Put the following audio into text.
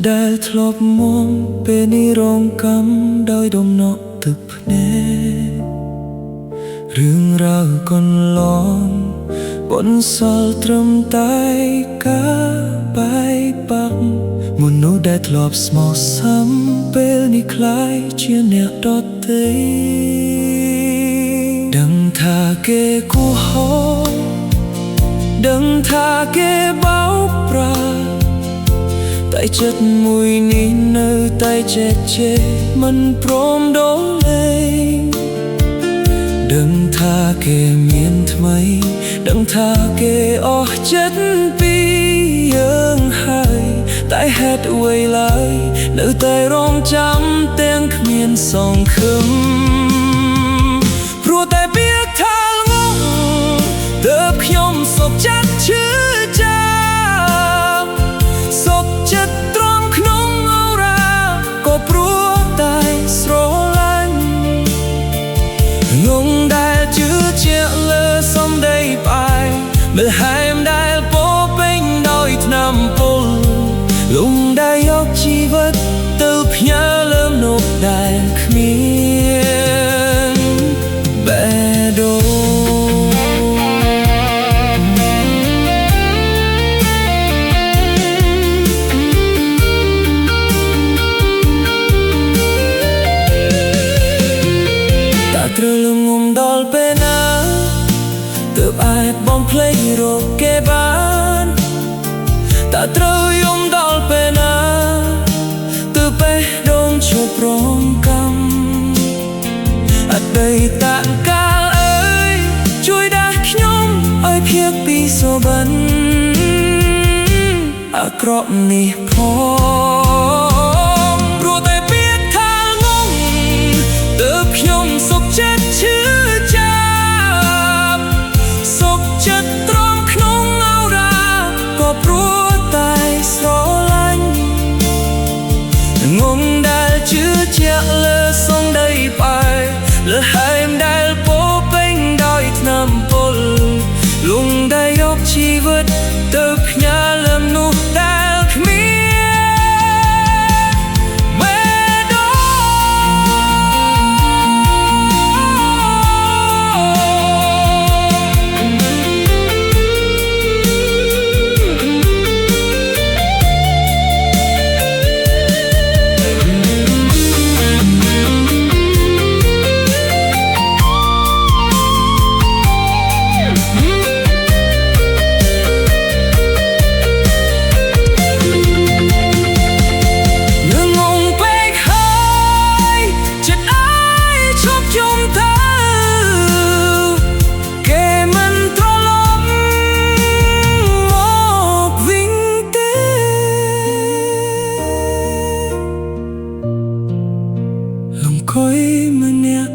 ដែលធ្លាប់មកពេលនេះរងកម្មដោយដំណក់ទឹកភ្នែករឿងរ៉ាវកន្លងបន្សល់ត្រឹមតែការបែកបាក់មនុស្សដែលធ្លាប់ស្មោះសាំពេលនេះคล้ายជាអ្នកដទៃដឹងថាគេគូហោដឹងថាគេបោកប្រាស់តែចិត្តមួយនេះនៅតែជែកជែកមិនព្រមដូរលែងដឹងថាគេមានថ្មីដឹងថាគេអស់ចិត្តពីយើងហើយតែហេតុអ្វីឡើយនៅតែរងចាំទាំងគ្មានសង្ឃឹមព្រោះតែពាក្យថាល្ងងទើបខ្ញុំសុខចិត្តឈឺចាប់សុខចិត្តត្រង់ក្នុងអូរ៉ាក៏ព្រោះតែស្រឡាញ់ងងដែលជឿជាក់លើសម្ដីផ្អែកមើលហែមដែលពោពេញដោយថ្នាំពុលលងដែលយកជីវិតទៅផ្ញើលើមនុស្សដែលគ្មានបេះដូងត្រូវលងំដល់ពេលណាទើបអាចបំភ្លេចរកគេបានតើត្រូវយំដល់ពេលណាទើបបេះដូងឈប់រងកម្មអតីតកាលអើយជួយដាស់ខ្ញុំឲ្យភាកពីសុបិនអាក្រក់នេះផងព្រោះតែពាក្យថាងងទើបខ្ញុំសុខចិត្តឈឺចាប់សុខចិត្តត្រង់ក្នុងអូរ៉ាក៏ព្រោះតែស្រឡាញ់ងងដែលជឿជាក់លើសង្ដីផ្អែកលើហែមដែលពោពេញដោយថ្នាំពុលលងដែលយកជីវិតទៅផ្ញើលើមនុស្សដែលគ្មានអង្គុយម្នាក់